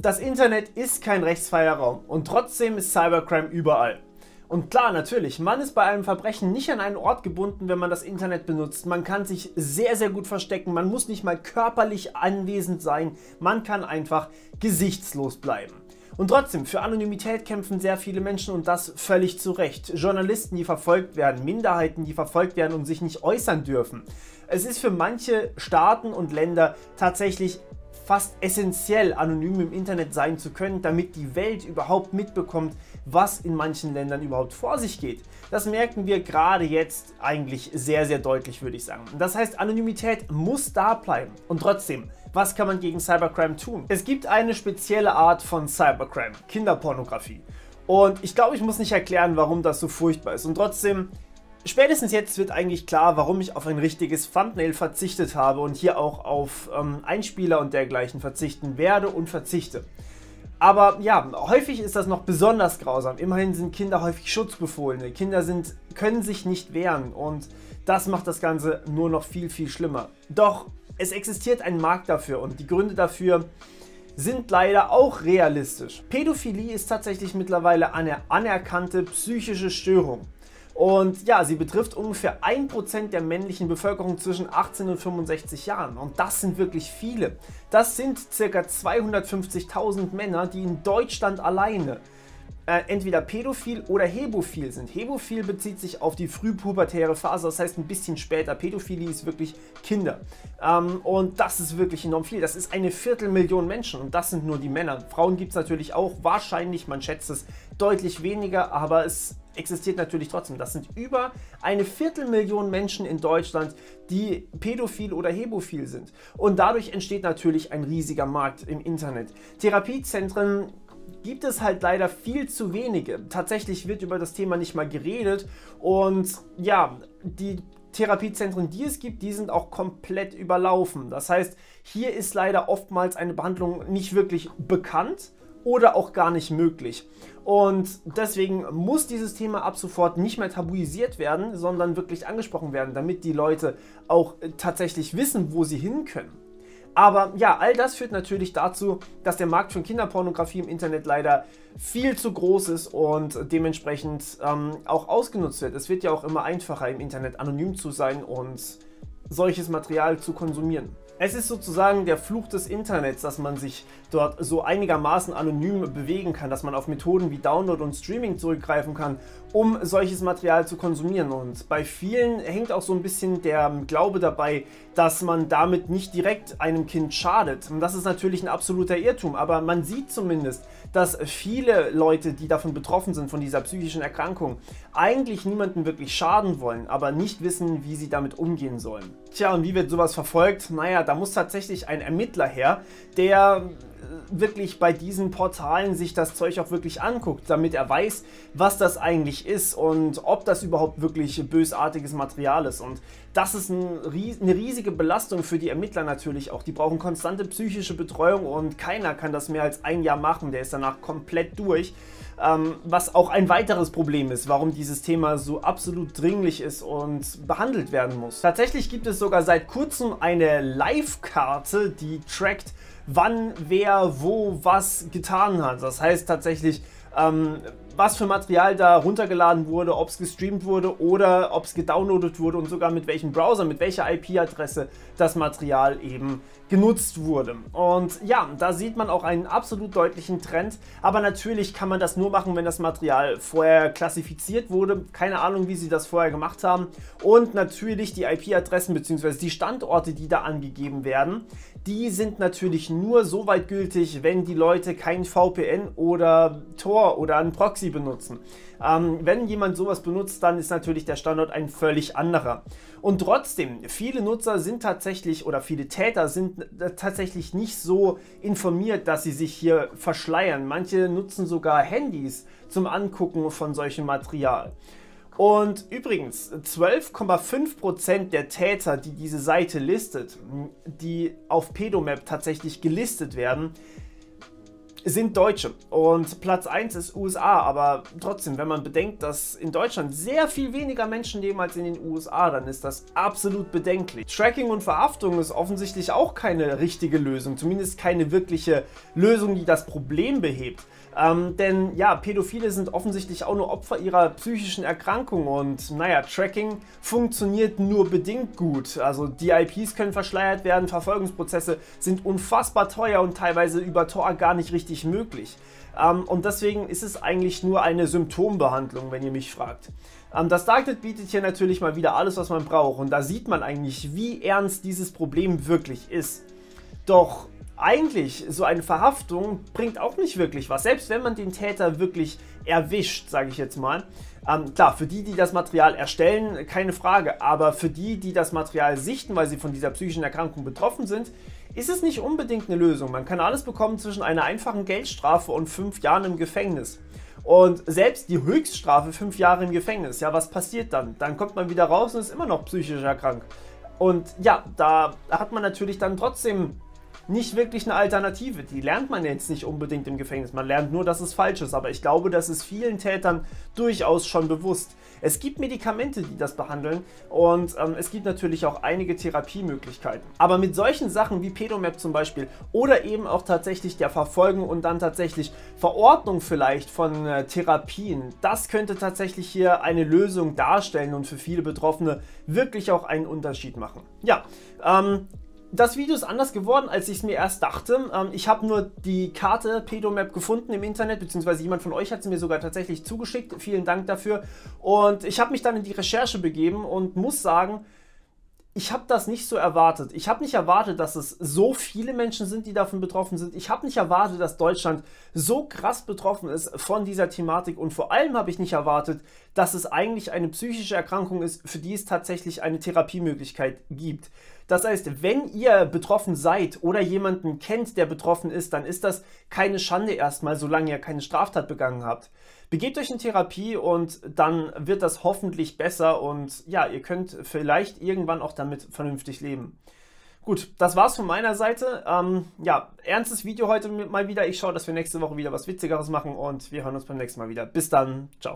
Das Internet ist kein rechtsfreier Raum und trotzdem ist Cybercrime überall. Und klar, natürlich, man ist bei einem Verbrechen nicht an einen Ort gebunden, wenn man das Internet benutzt. Man kann sich sehr, sehr gut verstecken, man muss nicht mal körperlich anwesend sein, man kann einfach gesichtslos bleiben. Und trotzdem, für Anonymität kämpfen sehr viele Menschen und das völlig zu Recht. Journalisten, die verfolgt werden, Minderheiten, die verfolgt werden und sich nicht äußern dürfen. Es ist für manche Staaten und Länder tatsächlich fast essentiell, anonym im Internet sein zu können, damit die Welt überhaupt mitbekommt, was in manchen Ländern überhaupt vor sich geht. Das merken wir gerade jetzt eigentlich sehr, sehr deutlich, würde ich sagen. Das heißt, Anonymität muss da bleiben. Und trotzdem, was kann man gegen Cybercrime tun? Es gibt eine spezielle Art von Cybercrime, Kinderpornografie. Und ich glaube, ich muss nicht erklären, warum das so furchtbar ist. Und trotzdem, spätestens jetzt wird eigentlich klar, warum ich auf ein richtiges Thumbnail verzichtet habe und hier auch auf Einspieler und dergleichen verzichten werde und verzichte. Aber ja, häufig ist das noch besonders grausam. Immerhin sind Kinder häufig Schutzbefohlene. Kinder können sich nicht wehren und das macht das Ganze nur noch viel, viel schlimmer. Doch es existiert ein Markt dafür und die Gründe dafür sind leider auch realistisch. Pädophilie ist tatsächlich mittlerweile eine anerkannte psychische Störung. Und ja, sie betrifft ungefähr 1% der männlichen Bevölkerung zwischen 18 und 65 Jahren. Und das sind wirklich viele. Das sind ca. 250.000 Männer, die in Deutschland alleine entweder pädophil oder hämophil sind. Hämophil bezieht sich auf die frühpubertäre Phase, das heißt ein bisschen später. Pädophilie ist wirklich Kinder. Und das ist wirklich enorm viel. Das ist eine Viertelmillion Menschen und das sind nur die Männer. Frauen gibt es natürlich auch, wahrscheinlich, man schätzt es, deutlich weniger, aber es existiert natürlich trotzdem. Das sind über eine Viertelmillion Menschen in Deutschland, die pädophil oder hämophil sind. Und dadurch entsteht natürlich ein riesiger Markt im Internet. Therapiezentren gibt es halt leider viel zu wenige. Tatsächlich wird über das Thema nicht mal geredet und ja, die Therapiezentren, die es gibt, die sind auch komplett überlaufen. Das heißt, hier ist leider oftmals eine Behandlung nicht wirklich bekannt oder auch gar nicht möglich. Und deswegen muss dieses Thema ab sofort nicht mehr tabuisiert werden, sondern wirklich angesprochen werden, damit die Leute auch tatsächlich wissen, wo sie hin können. Aber ja, all das führt natürlich dazu, dass der Markt von Kinderpornografie im Internet leider viel zu groß ist und dementsprechend auch ausgenutzt wird. Es wird ja auch immer einfacher im Internet anonym zu sein und solches Material zu konsumieren. Es ist sozusagen der Fluch des Internets, dass man sich dort so einigermaßen anonym bewegen kann, dass man auf Methoden wie Download und Streaming zurückgreifen kann, um solches Material zu konsumieren. Und bei vielen hängt auch so ein bisschen der Glaube dabei, dass man damit nicht direkt einem Kind schadet. Und das ist natürlich ein absoluter Irrtum, aber man sieht zumindest, dass viele Leute, die davon betroffen sind, von dieser psychischen Erkrankung, eigentlich niemandem wirklich schaden wollen, aber nicht wissen, wie sie damit umgehen sollen. Tja, und wie wird sowas verfolgt? Naja, da muss tatsächlich ein Ermittler her, der wirklich bei diesen Portalen sich das Zeug auch wirklich anguckt, damit er weiß, was das eigentlich ist und ob das überhaupt wirklich bösartiges Material ist. Und das ist eine riesige Belastung für die Ermittler natürlich auch. Die brauchen konstante psychische Betreuung und keiner kann das mehr als ein Jahr machen, der ist danach komplett durch. Was auch ein weiteres Problem ist, warum dieses Thema so absolut dringlich ist und behandelt werden muss. Tatsächlich gibt es sogar seit kurzem eine Live-Karte, die trackt, wann, wer, wo, was getan hat. Das heißt tatsächlich, was für Material da runtergeladen wurde, ob es gestreamt wurde oder ob es gedownloadet wurde und sogar mit welchem Browser, mit welcher IP-Adresse das Material eben genutzt wurde. Und ja, da sieht man auch einen absolut deutlichen Trend, aber natürlich kann man das nur machen, wenn das Material vorher klassifiziert wurde. Keine Ahnung, wie sie das vorher gemacht haben. Und natürlich die IP-Adressen bzw. die Standorte, die da angegeben werden, die sind natürlich nur so weit gültig, wenn die Leute kein VPN oder Tor oder einen Proxy benutzen. Wenn jemand sowas benutzt, dann ist natürlich der Standort ein völlig anderer. Und trotzdem, viele Nutzer sind tatsächlich oder viele Täter sind tatsächlich nicht so informiert, dass sie sich hier verschleiern. Manche nutzen sogar Handys zum Angucken von solchem Material. Und übrigens, 12,5% der Täter, die diese Seite listet, die auf Pedomap tatsächlich gelistet werden, sind Deutsche und Platz 1 ist USA, aber trotzdem, wenn man bedenkt, dass in Deutschland sehr viel weniger Menschen leben als in den USA, dann ist das absolut bedenklich. Tracking und Verhaftung ist offensichtlich auch keine richtige Lösung, zumindest keine wirkliche Lösung, die das Problem behebt. Denn ja, Pädophile sind offensichtlich auch nur Opfer ihrer psychischen Erkrankung und naja, Tracking funktioniert nur bedingt gut. Also die IPs können verschleiert werden, Verfolgungsprozesse sind unfassbar teuer und teilweise über Tor gar nicht richtig möglich. Und deswegen ist es eigentlich nur eine Symptombehandlung, wenn ihr mich fragt. Das Darknet bietet hier natürlich mal wieder alles, was man braucht und da sieht man eigentlich, wie ernst dieses Problem wirklich ist. Doch eigentlich, so eine Verhaftung bringt auch nicht wirklich was, selbst wenn man den Täter wirklich erwischt, sage ich jetzt mal. Klar, für die, die das Material erstellen, keine Frage, aber für die, die das Material sichten, weil sie von dieser psychischen Erkrankung betroffen sind, ist es nicht unbedingt eine Lösung. Man kann alles bekommen zwischen einer einfachen Geldstrafe und 5 Jahren im Gefängnis. Und selbst die Höchststrafe 5 Jahre im Gefängnis, ja, was passiert dann? Dann kommt man wieder raus und ist immer noch psychisch erkrankt. Und ja, da hat man natürlich dann trotzdem nicht wirklich eine Alternative. Die lernt man jetzt nicht unbedingt im Gefängnis. Man lernt nur, dass es falsch ist. Aber ich glaube, das ist vielen Tätern durchaus schon bewusst. Es gibt Medikamente, die das behandeln und es gibt natürlich auch einige Therapiemöglichkeiten. Aber mit solchen Sachen wie Pedomap zum Beispiel oder eben auch tatsächlich der Verfolgung und dann tatsächlich Verordnung vielleicht von Therapien, das könnte tatsächlich hier eine Lösung darstellen und für viele Betroffene wirklich auch einen Unterschied machen. Ja, das Video ist anders geworden, als ich es mir erst dachte. Ich habe nur die Karte Pedomap gefunden im Internet, beziehungsweise jemand von euch hat sie mir sogar tatsächlich zugeschickt. Vielen Dank dafür. Und ich habe mich dann in die Recherche begeben und muss sagen, ich habe das nicht so erwartet. Ich habe nicht erwartet, dass es so viele Menschen sind, die davon betroffen sind. Ich habe nicht erwartet, dass Deutschland so krass betroffen ist von dieser Thematik. Und vor allem habe ich nicht erwartet, dass es eigentlich eine psychische Erkrankung ist, für die es tatsächlich eine Therapiemöglichkeit gibt. Das heißt, wenn ihr betroffen seid oder jemanden kennt, der betroffen ist, dann ist das keine Schande erstmal, solange ihr keine Straftat begangen habt. Begebt euch in Therapie und dann wird das hoffentlich besser und ja, ihr könnt vielleicht irgendwann auch damit vernünftig leben. Gut, das war's von meiner Seite. Ja, ernstes Video heute mal wieder. Ich schaue, dass wir nächste Woche wieder was Witzigeres machen und wir hören uns beim nächsten Mal wieder. Bis dann, ciao.